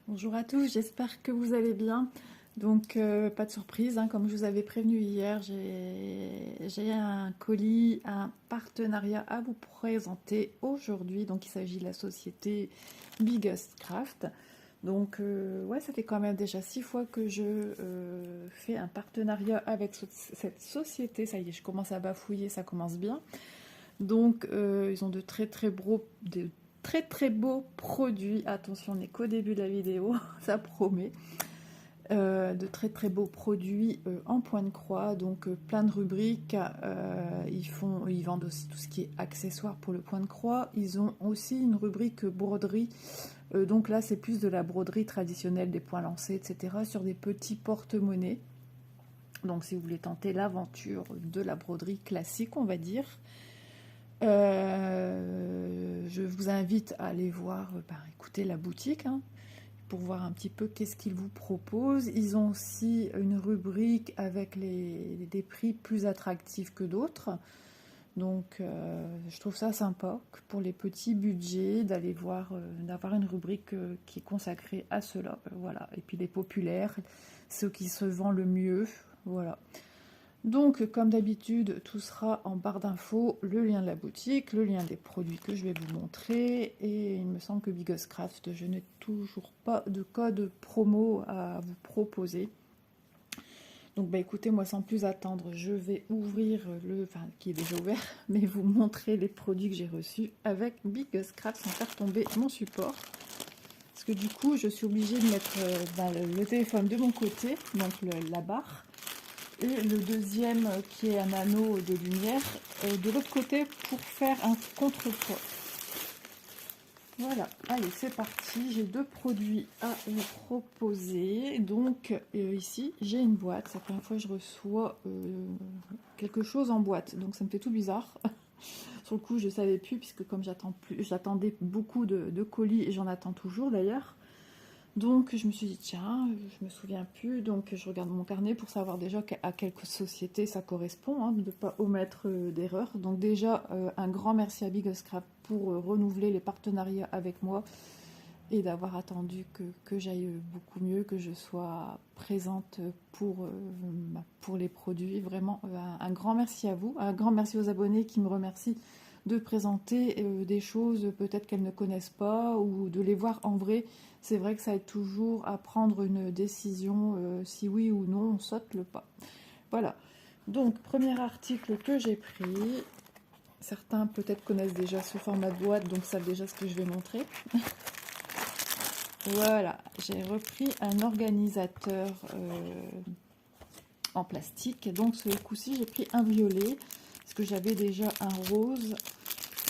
Bonjour à tous, j'espère que vous allez bien. Donc, pas de surprise, hein, comme je vous avais prévenu hier, j'ai un colis, un partenariat à vous présenter aujourd'hui. Donc, il s'agit de la société Biggest Craft. Donc, ouais, ça fait quand même déjà 6 fois que je fais un partenariat avec cette société. Ça y est, je commence à bafouiller, ça commence bien. Donc, ils ont de très très beaux produits. Attention, on n'est qu'au début de la vidéo, ça promet. De très très beaux produits en point de croix, donc plein de rubriques. Ils vendent aussi tout ce qui est accessoires pour le point de croix. Ils ont aussi une rubrique broderie. Donc là, c'est plus de la broderie traditionnelle, des points lancés, etc. sur des petits porte-monnaies. Donc si vous voulez tenter l'aventure de la broderie classique, on va dire. Je vous invite à aller voir, écouter la boutique, hein, pour voir un petit peu qu'est-ce qu'ils vous proposent. Ils ont aussi une rubrique avec des prix plus attractifs que d'autres. Donc je trouve ça sympa pour les petits budgets d'aller voir, d'avoir une rubrique qui est consacrée à cela. Voilà. Et puis les populaires, ceux qui se vendent le mieux. Voilà. Donc, comme d'habitude, tout sera en barre d'infos, le lien de la boutique, le lien des produits que je vais vous montrer. Et il me semble que Biggest Craft, je n'ai toujours pas de code promo à vous proposer. Donc, écoutez, moi, sans plus attendre, je vais ouvrir qui est déjà ouvert, mais vous montrer les produits que j'ai reçus avec Biggest Craft sans faire tomber mon support. Parce que du coup, je suis obligée de mettre le téléphone de mon côté, donc la barre. Et le deuxième qui est un anneau de lumière de l'autre côté pour faire un contrepoids. Voilà, allez c'est parti, j'ai deux produits à vous proposer. Donc ici j'ai une boîte, c'est la première fois que je reçois quelque chose en boîte, donc ça me fait tout bizarre. Sur le coup je savais plus, puisque comme j'attendais beaucoup de colis, et j'en attends toujours d'ailleurs. Donc je me suis dit, tiens, je me souviens plus, donc je regarde mon carnet pour savoir déjà à quelle société ça correspond, hein, de ne pas omettre d'erreur. Donc déjà, un grand merci à Biggest Craft pour renouveler les partenariats avec moi et d'avoir attendu que j'aille beaucoup mieux, que je sois présente pour les produits. Vraiment, un grand merci à vous, un grand merci aux abonnés qui me remercient de présenter des choses peut-être qu'elles ne connaissent pas, ou de les voir en vrai. C'est vrai que ça aide toujours à prendre une décision, si oui ou non on saute le pas. Voilà, donc premier article que j'ai pris. Certains peut-être connaissent déjà ce format de boîte, donc savent déjà ce que je vais montrer. Voilà, j'ai repris un organisateur en plastique. Donc ce coup-ci j'ai pris un violet, parce que j'avais déjà un rose.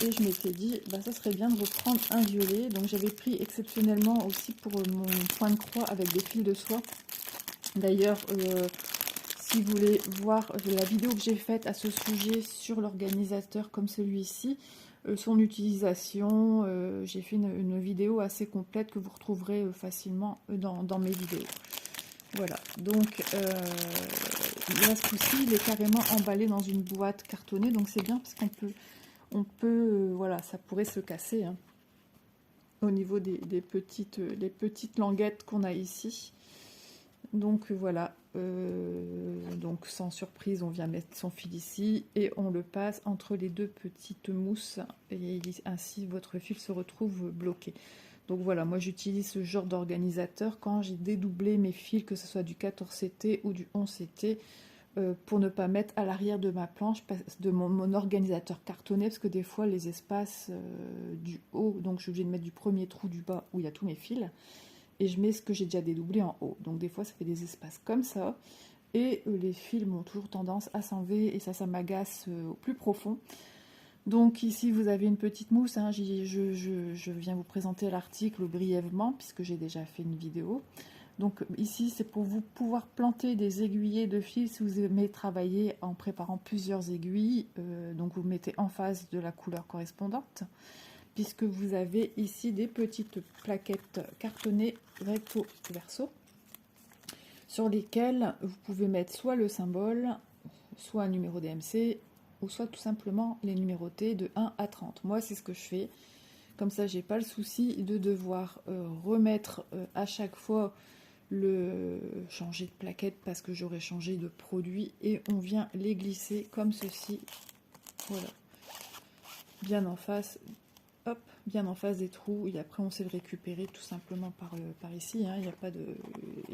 Et je m'étais dit, ça serait bien de reprendre un violet. Donc j'avais pris exceptionnellement aussi pour mon point de croix avec des fils de soie. D'ailleurs, si vous voulez voir la vidéo que j'ai faite à ce sujet sur l'organisateur comme celui-ci, son utilisation, j'ai fait une vidéo assez complète que vous retrouverez facilement dans mes vidéos. Voilà, donc là ce coup-ci, il est carrément emballé dans une boîte cartonnée, donc c'est bien parce qu'on peut, voilà, ça pourrait se casser, hein, au niveau des petites languettes qu'on a ici. Donc voilà, donc sans surprise, on vient mettre son fil ici et on le passe entre les deux petites mousses, et ainsi votre fil se retrouve bloqué. Donc voilà, moi j'utilise ce genre d'organisateur quand j'ai dédoublé mes fils, que ce soit du 14CT ou du 11CT, pour ne pas mettre à l'arrière de ma planche, de mon organisateur cartonné, parce que des fois les espaces du haut, donc je suis obligée de mettre du premier trou du bas où il y a tous mes fils, et je mets ce que j'ai déjà dédoublé en haut. Donc des fois ça fait des espaces comme ça, et les fils ont toujours tendance à s'enlever, et ça m'agace au plus profond. Donc ici vous avez une petite mousse, hein, je viens vous présenter l'article brièvement puisque j'ai déjà fait une vidéo. Donc ici c'est pour vous pouvoir planter des aiguillets de fil si vous aimez travailler en préparant plusieurs aiguilles. Donc vous mettez en face de la couleur correspondante, puisque vous avez ici des petites plaquettes cartonnées recto verso sur lesquelles vous pouvez mettre soit le symbole, soit un numéro DMC, ou soit tout simplement les numérotés de 1 à 30. Moi, c'est ce que je fais. Comme ça, j'ai pas le souci de devoir remettre à chaque fois changer de plaquette parce que j'aurais changé de produit, et on vient les glisser comme ceci. Voilà, bien en face, hop, bien en face des trous, et après on sait le récupérer tout simplement par ici, hein. Il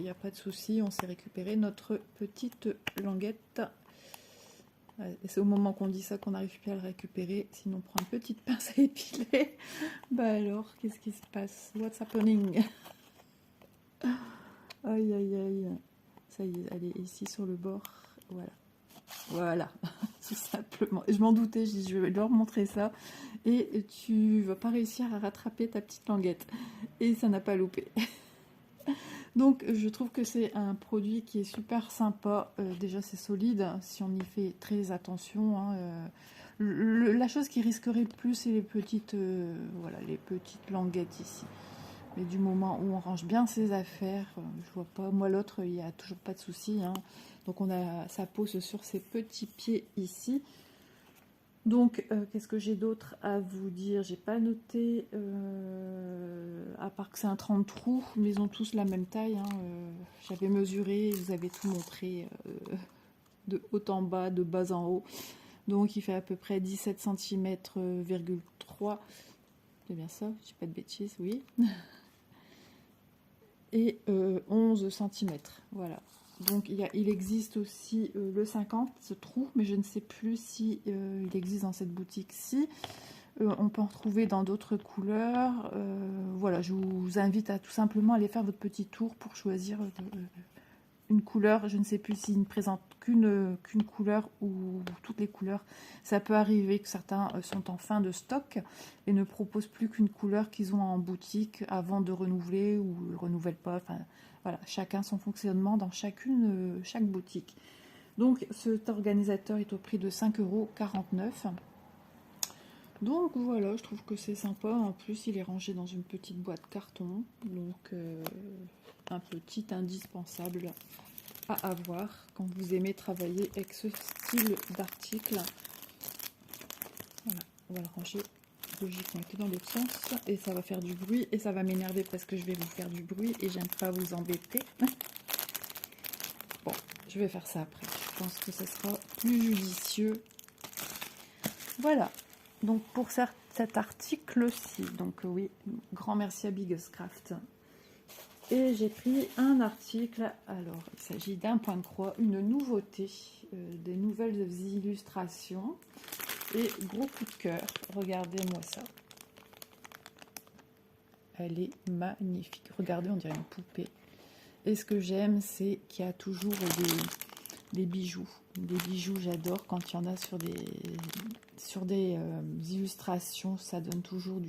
n'y a pas de souci, on sait récupérer notre petite languette. Et c'est au moment qu'on dit ça qu'on n'arrive plus à le récupérer, sinon on prend une petite pince à épiler. Bah alors, qu'est-ce qui se passe? What's happening? Aïe aïe aïe. Ça y est, elle est ici sur le bord. Voilà. Voilà, tout simplement. Je m'en doutais, je vais leur montrer ça. Et tu vas pas réussir à rattraper ta petite languette. Et ça n'a pas loupé. Donc je trouve que c'est un produit qui est super sympa. Déjà c'est solide, si on y fait très attention, hein. La chose qui risquerait le plus, c'est les petites, voilà, les petites languettes ici. Mais du moment où on range bien ses affaires, je vois pas. Moi l'autre, il n'y a toujours pas de souci, hein. Donc ça pose sur ses petits pieds ici. Donc, qu'est-ce que j'ai d'autre à vous dire? J'ai pas noté, à part que c'est un 30 trous, mais ils ont tous la même taille, hein. J'avais mesuré, je vous avais tout montré de haut en bas, de bas en haut. Donc, il fait à peu près 17 cm,3. C'est bien ça? Je dis pas de bêtises, oui. Et 11 cm, voilà. Donc il existe aussi le 50, ce trou, mais je ne sais plus si il existe dans cette boutique-ci. On peut en retrouver dans d'autres couleurs. Voilà, je vous invite à tout simplement aller faire votre petit tour pour choisir une couleur. Je ne sais plus s'il ne présente qu'une couleur ou toutes les couleurs. Ça peut arriver que certains sont en fin de stock et ne proposent plus qu'une couleur qu'ils ont en boutique avant de renouveler ou ne renouvellent pas. Enfin, voilà, chacun son fonctionnement dans chaque boutique. Donc cet organisateur est au prix de 5,49 €. Donc voilà, je trouve que c'est sympa. En plus, il est rangé dans une petite boîte carton. Donc un petit indispensable à avoir quand vous aimez travailler avec ce style d'article. Voilà, on va le ranger logiquement dans l'autre sens. Et ça va faire du bruit et ça va m'énerver parce que je vais vous faire du bruit et j'aime pas vous embêter. Bon, je vais faire ça après. Je pense que ce sera plus judicieux. Voilà. Donc pour cet article-ci, donc oui, grand merci à Biggest Craft. Et j'ai pris un article, alors il s'agit d'un point de croix, une nouveauté, des nouvelles illustrations. Et gros coup de cœur, regardez-moi ça. Elle est magnifique. Regardez, on dirait une poupée. Et ce que j'aime, c'est qu'il y a toujours des bijoux. Des bijoux, j'adore quand il y en a sur des illustrations. Ça donne toujours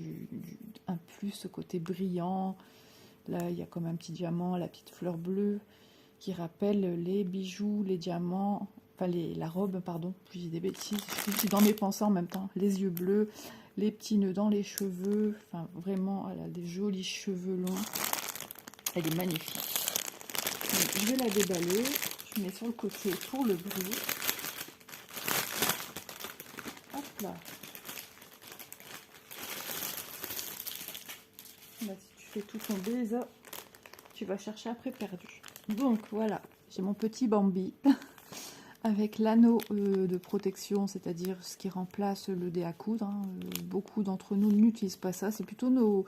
un plus, ce côté brillant. Là, il y a comme un petit diamant, la petite fleur bleue qui rappelle les bijoux, les diamants, enfin la robe, pardon, puis j'ai des bêtises, je suis dans mes pensées en même temps. Les yeux bleus, les petits nœuds dans les cheveux, enfin vraiment, elle a des jolis cheveux longs. Elle est magnifique. Donc, je vais la déballer, je mets sur le côté pour le bruit. Hop là. Là, si tu fais tout tomber, ça, tu vas chercher après perdu. Donc voilà, j'ai mon petit Bambi avec l'anneau de protection, c'est-à-dire ce qui remplace le dé à coudre, hein. Beaucoup d'entre nous n'utilisent pas ça, c'est plutôt nos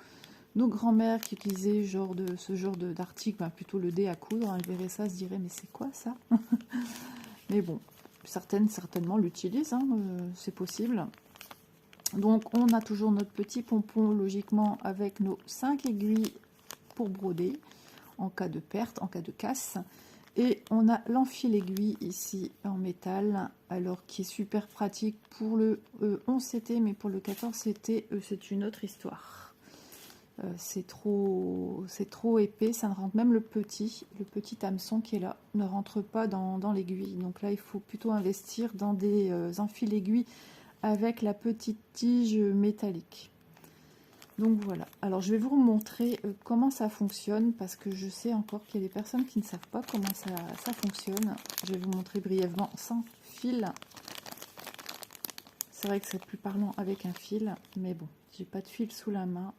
grands-mères qui utilisaient ce genre d'article, ben, plutôt le dé à coudre. Elles verraient ça, se diraient mais c'est quoi ça? Mais bon, certainement l'utilisent, hein, c'est possible. Donc on a toujours notre petit pompon logiquement avec nos 5 aiguilles pour broder en cas de perte, en cas de casse. Et on a l'enfile-aiguille ici en métal, alors qui est super pratique pour le 11 CT, mais pour le 14 CT, c'est une autre histoire. C'est trop épais, ça ne rentre, même le petit hameçon qui est là ne rentre pas dans l'aiguille. Donc là, il faut plutôt investir dans des enfiles-aiguilles avec la petite tige métallique. Donc voilà, alors je vais vous montrer comment ça fonctionne, parce que je sais encore qu'il y a des personnes qui ne savent pas comment ça fonctionne. Je vais vous montrer brièvement sans fil. C'est vrai que c'est plus parlant avec un fil, mais bon, j'ai pas de fil sous la main.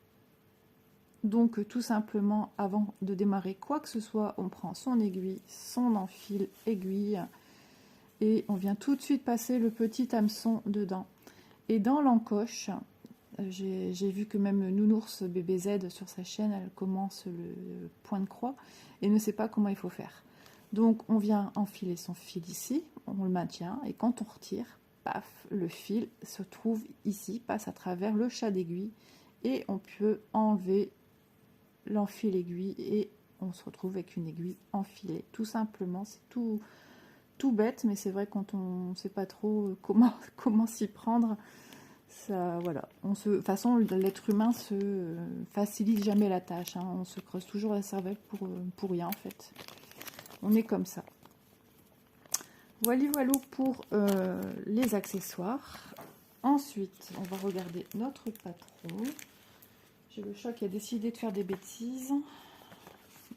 Donc tout simplement, avant de démarrer quoi que ce soit, on prend son aiguille, son enfil aiguille, et on vient tout de suite passer le petit hameçon dedans. Et dans l'encoche, j'ai vu que même Nounours BBZ sur sa chaîne, elle commence le point de croix et ne sait pas comment il faut faire. Donc on vient enfiler son fil ici, on le maintient, et quand on retire, paf, le fil se trouve ici, passe à travers le chat d'aiguille, et on peut enlever l'enfil aiguille et on se retrouve avec une aiguille enfilée. Tout simplement, c'est tout bête, mais c'est vrai quand on ne sait pas trop comment s'y prendre, ça, voilà. De toute façon, l'être humain se facilite jamais la tâche, hein. On se creuse toujours la cervelle pour rien en fait. On est comme ça. Voilà pour les accessoires. Ensuite, on va regarder notre patron. J'ai le chat qui a décidé de faire des bêtises.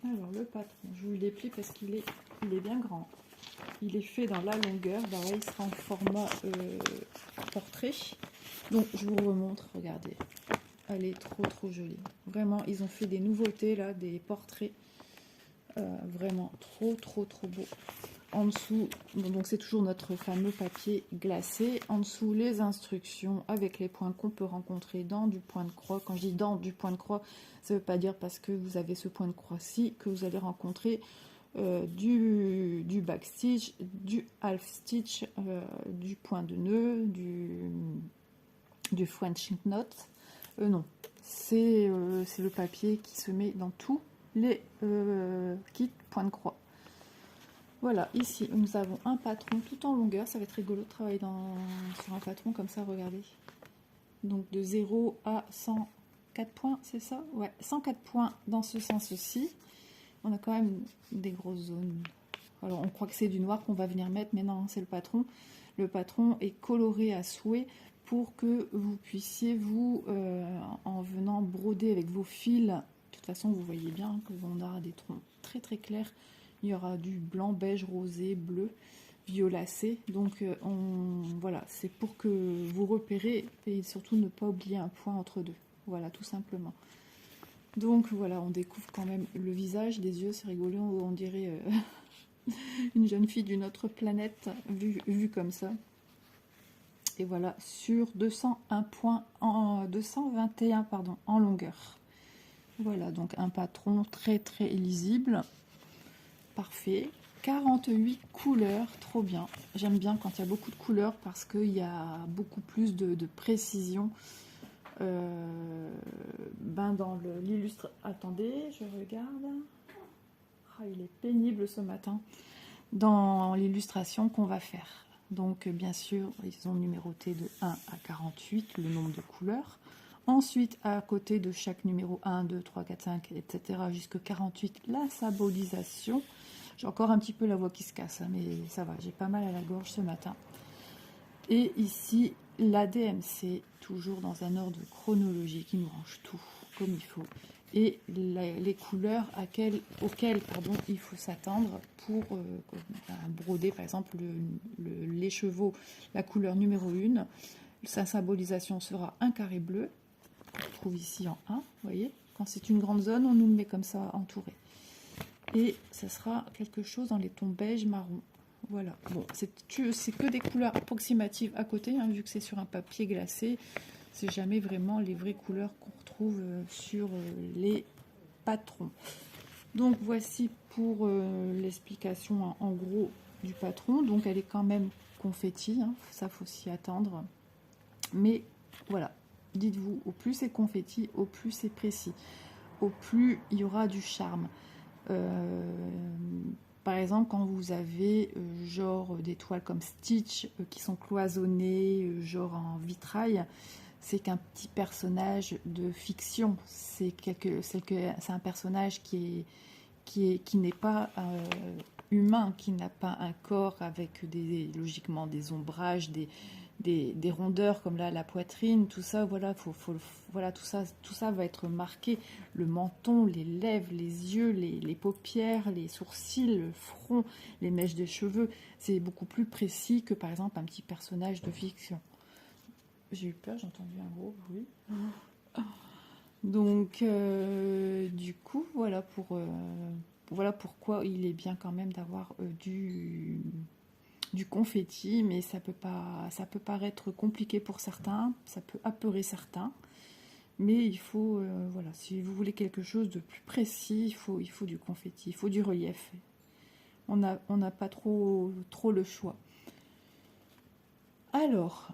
Alors le patron, je vous l'ai plié parce qu'il est bien grand. Il est fait dans la longueur. Bah ouais, il sera en format portrait. Donc je vous remontre, regardez. Elle est trop jolie. Vraiment, ils ont fait des nouveautés là, des portraits. Vraiment trop beau. En dessous, donc c'est toujours notre fameux papier glacé. En dessous, les instructions avec les points qu'on peut rencontrer dans du point de croix. Quand je dis dans du point de croix, ça ne veut pas dire parce que vous avez ce point de croix-ci que vous allez rencontrer du backstitch, du half stitch, du point de nœud, du French knot. Non, c'est le papier qui se met dans tous les kits point de croix. Voilà, ici nous avons un patron tout en longueur. Ça va être rigolo de travailler sur un patron comme ça, regardez. Donc de 0 à 104 points, c'est ça? Ouais, 104 points dans ce sens-ci. On a quand même des grosses zones. Alors on croit que c'est du noir qu'on va venir mettre, mais non, c'est le patron. Le patron est coloré à souhait pour que vous puissiez, en venant broder avec vos fils, de toute façon vous voyez bien que on aura des troncs très clairs. Il y aura du blanc, beige, rosé, bleu, violacé. Donc voilà, c'est pour que vous repérez et surtout ne pas oublier un point entre deux. Voilà, tout simplement. Donc voilà, on découvre quand même le visage, les yeux, c'est rigolo, on dirait une jeune fille d'une autre planète vue comme ça. Et voilà, sur 201 points, 221 pardon, en longueur. Voilà, donc un patron très lisible. Parfait. 48 couleurs, trop bien. J'aime bien quand il y a beaucoup de couleurs parce qu'il y a beaucoup plus de précision dans l'illustre. Attendez, je regarde. Ah, il est pénible ce matin. Dans l'illustration qu'on va faire. Donc, bien sûr, ils ont numéroté de 1 à 48, le nombre de couleurs. Ensuite, à côté de chaque numéro 1, 2, 3, 4, 5, etc., jusqu'à 48, la symbolisation. J'ai encore un petit peu la voix qui se casse, hein, mais ça va, j'ai pas mal à la gorge ce matin. Et ici, la DMC, toujours dans un ordre chronologique, qui nous range tout comme il faut. Et les couleurs auxquelles il faut s'attendre pour broder, par exemple, les chevaux, la couleur numéro 1. Sa symbolisation sera un carré bleu, qu'on trouve ici en 1, vous voyez. Quand c'est une grande zone, on nous le met comme ça, entouré. Et ça sera quelque chose dans les tons beige, marron. Voilà. Bon, c'est que des couleurs approximatives à côté, hein, vu que c'est sur un papier glacé. C'est jamais vraiment les vraies couleurs qu'on retrouve sur les patrons. Donc voici pour l'explication en gros du patron. Donc elle est quand même confetti, hein, ça faut s'y attendre. Mais voilà, dites-vous, au plus c'est confetti, au plus c'est précis, au plus il y aura du charme. Par exemple, quand vous avez genre des toiles comme Stitch qui sont cloisonnées, genre en vitrail, c'est qu'un petit personnage de fiction. C'est un personnage qui n'est pas humain, qui n'a pas un corps avec logiquement des ombrages, des rondeurs comme là la poitrine, tout ça, voilà, voilà, tout ça va être marqué. Le menton, les lèvres, les yeux, les paupières, les sourcils, le front, les mèches de cheveux, c'est beaucoup plus précis que par exemple un petit personnage de fiction. j'ai eu peur, j'ai entendu un gros bruit. Donc, du coup, voilà pourquoi il est bien quand même d'avoir du confetti, mais ça peut paraître compliqué pour certains, ça peut apeurer certains, mais il faut, voilà, si vous voulez quelque chose de plus précis, il faut du confetti, il faut du relief. On n'a pas trop le choix. Alors,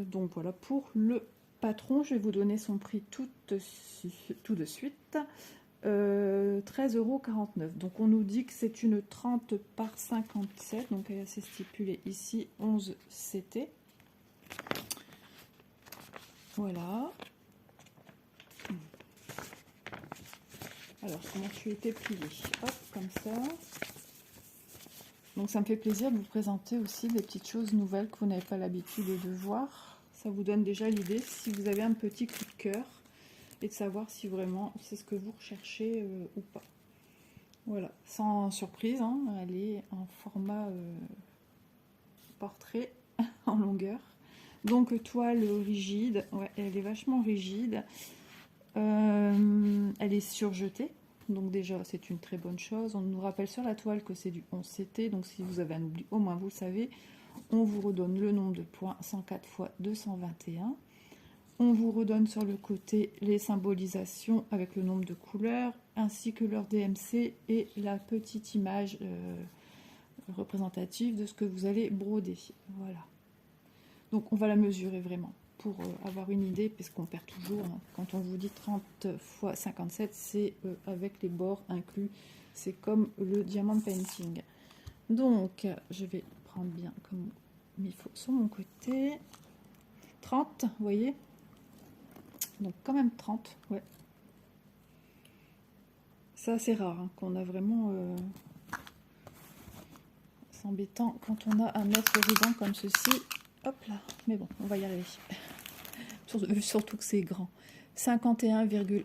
donc voilà pour le patron, je vais vous donner son prix tout de suite. 13,49 €. Donc on nous dit que c'est une 30 par 57, donc c'est stipulé ici 11 CT. Voilà. Alors comment tu étais plié? Hop, comme ça. Donc ça me fait plaisir de vous présenter aussi des petites choses nouvelles que vous n'avez pas l'habitude de voir. Ça vous donne déjà l'idée si vous avez un petit coup de cœur et de savoir si vraiment c'est ce que vous recherchez ou pas. Voilà, sans surprise, hein, elle est en format portrait en longueur. Donc toile rigide, ouais, elle est vachement rigide. Elle est surjetée, donc déjà c'est une très bonne chose. On nous rappelle sur la toile que c'est du 11 CT, donc si vous avez un oubli, au moins vous le savez. On vous redonne le nombre de points, 104 x 221. On vous redonne sur le côté les symbolisations avec le nombre de couleurs, ainsi que leur DMC et la petite image représentative de ce que vous allez broder. Voilà. Donc on va la mesurer vraiment pour avoir une idée, puisqu'on perd toujours. Hein. Quand on vous dit 30 x 57, c'est avec les bords inclus. C'est comme le diamond painting. Donc je vais prendre bien comme il faut sur mon côté. 30, vous voyez? Donc quand même 30, ouais. C'est assez rare hein, qu'on a vraiment... C'est embêtant quand on a un mètre ruban comme ceci. Hop là, mais bon, on va y arriver. Surtout que c'est grand. 51,1.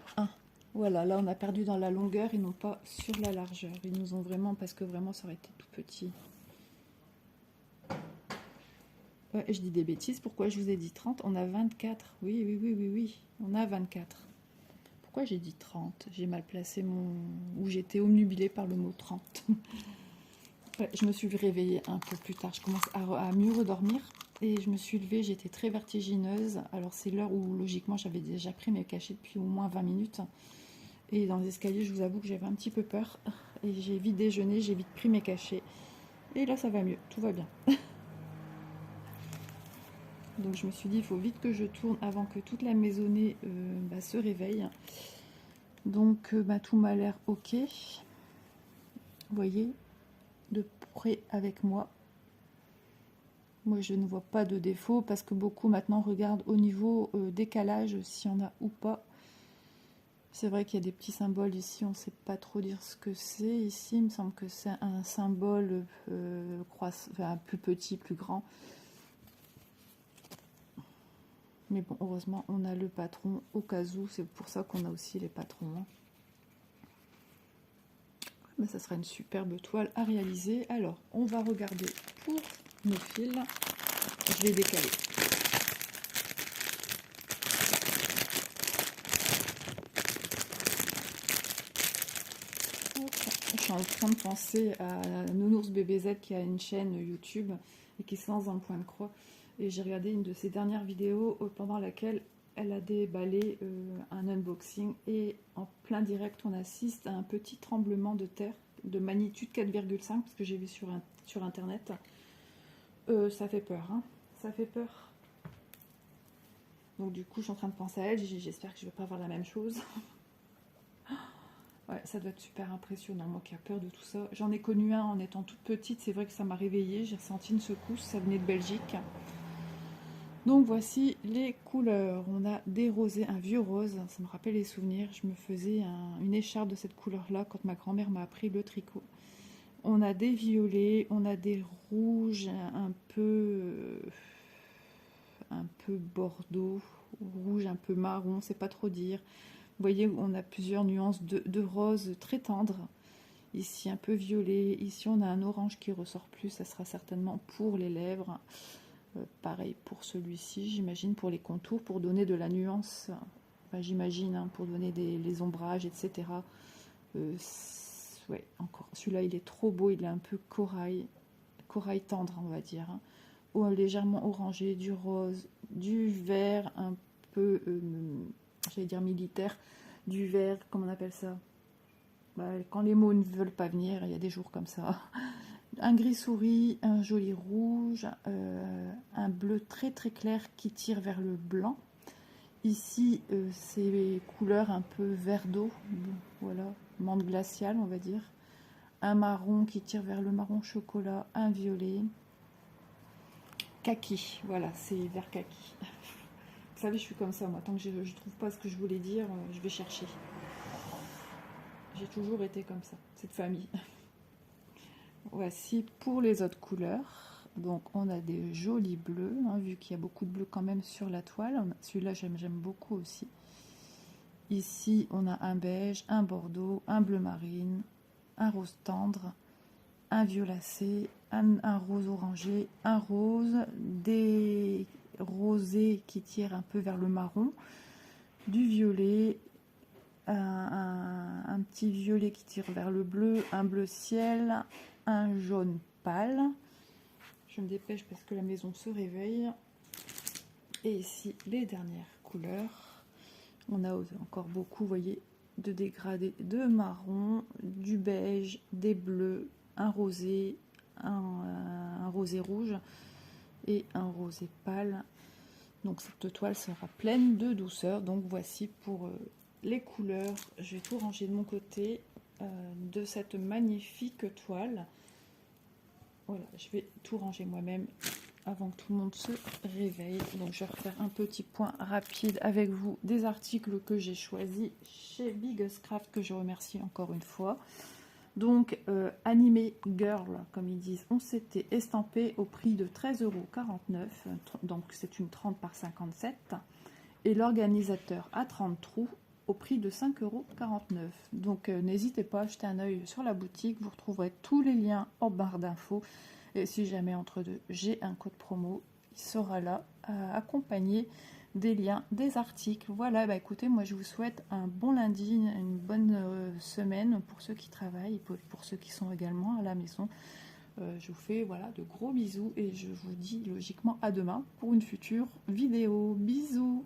Voilà, là on a perdu dans la longueur et non pas sur la largeur. Ils nous ont vraiment, parce que vraiment ça aurait été tout petit. Ouais, je dis des bêtises, pourquoi je vous ai dit 30? On a 24. Oui, on a 24. Pourquoi j'ai dit 30? J'ai mal placé mon... Ou j'étais omnubilée par le mot 30. Ouais, je me suis réveillée un peu plus tard. Je commence à mieux redormir. Et je me suis levée, j'étais très vertigineuse. Alors c'est l'heure où logiquement j'avais déjà pris mes cachets depuis au moins 20 minutes. Et dans les escaliers, je vous avoue que j'avais un petit peu peur. Et j'ai vite déjeuné, j'ai vite pris mes cachets. Et là ça va mieux, tout va bien. Donc je me suis dit, il faut vite que je tourne avant que toute la maisonnée se réveille. Donc tout m'a l'air ok. Vous voyez, de près avec moi. Moi je ne vois pas de défaut parce que beaucoup maintenant regardent au niveau décalage s'il y en a ou pas. C'est vrai qu'il y a des petits symboles ici, on ne sait pas trop dire ce que c'est. Ici il me semble que c'est un symbole plus petit, plus grand. Mais bon, heureusement, on a le patron au cas où. C'est pour ça qu'on a aussi les patrons. Mais ça sera une superbe toile à réaliser. Alors, on va regarder pour nos fils. Je vais décaler. Je suis en train de penser à Nounours BBZ qui a une chaîne YouTube et qui se lance dans le point de croix. Et j'ai regardé une de ses dernières vidéos pendant laquelle elle a déballé un unboxing et en plein direct on assiste à un petit tremblement de terre de magnitude 4,5 parce que j'ai vu sur internet. Ça fait peur, hein, ça fait peur. Donc du coup je suis en train de penser à elle, j'espère que je ne vais pas avoir la même chose. Ouais, ça doit être super impressionnant, moi qui ai peur de tout ça. J'en ai connu un en étant toute petite, c'est vrai que ça m'a réveillée, j'ai ressenti une secousse, ça venait de Belgique. Donc voici les couleurs. On a des rosés, un vieux rose, ça me rappelle les souvenirs. Je me faisais une écharpe de cette couleur-là quand ma grand-mère m'a appris le tricot. On a des violets, on a des rouges un peu bordeaux, rouge un peu marron, c'est pas trop dire. Vous voyez, on a plusieurs nuances de rose très tendre. Ici un peu violet, ici on a un orange qui ressort plus, ça sera certainement pour les lèvres. Pareil pour celui-ci, j'imagine, pour les contours, pour donner de la nuance. Enfin, j'imagine, hein, pour donner les ombrages, etc. Ouais, encore. Celui-là, il est trop beau, il est un peu corail tendre, on va dire. Hein. Légèrement orangé, du rose, du vert, un peu, j'allais dire militaire, du vert, comment on appelle ça? Bah, quand les mots ne veulent pas venir, il y a des jours comme ça. Un gris souris, un joli rouge, un bleu très très clair qui tire vers le blanc. Ici, c'est couleurs un peu vert d'eau, voilà, menthe glaciale, on va dire. Un marron qui tire vers le marron chocolat, un violet. Kaki, voilà, c'est vert kaki. Vous savez, je suis comme ça, moi. Tant que je ne trouve pas ce que je voulais dire, je vais chercher. J'ai toujours été comme ça, cette famille. Voici pour les autres couleurs. Donc, on a des jolis bleus, hein, vu qu'il y a beaucoup de bleu quand même sur la toile. Celui-là, j'aime beaucoup aussi. Ici, on a un beige, un bordeaux, un bleu marine, un rose tendre, un violacé, un rose orangé, un rose, des rosés qui tirent un peu vers le marron, du violet, un petit violet qui tire vers le bleu, un bleu ciel, un jaune pâle. Je me dépêche parce que la maison se réveille. Et ici, les dernières couleurs. On a encore beaucoup, vous voyez, de dégradés de marron, du beige, des bleus, un rosé, un rosé rouge et un rosé pâle. Donc cette toile sera pleine de douceur. Donc voici pour les couleurs. Je vais tout ranger de mon côté de cette magnifique toile. Voilà, je vais tout ranger moi-même avant que tout le monde se réveille. Donc je vais refaire un petit point rapide avec vous des articles que j'ai choisis chez Biggest Craft, que je remercie encore une fois. Donc Animé Girl, comme ils disent, on s'était estampé au prix de 13,49 €. Donc c'est une 30 par 57. Et l'organisateur à 30 trous au prix de 5,49 €. Donc n'hésitez pas à jeter un œil sur la boutique, vous retrouverez tous les liens en barre d'infos. Et si jamais entre deux, j'ai un code promo, il sera là, accompagné des liens, des articles. Voilà, bah écoutez, moi je vous souhaite un bon lundi, une bonne semaine pour ceux qui travaillent, pour ceux qui sont également à la maison. Je vous fais voilà, de gros bisous et je vous dis logiquement à demain pour une future vidéo. Bisous!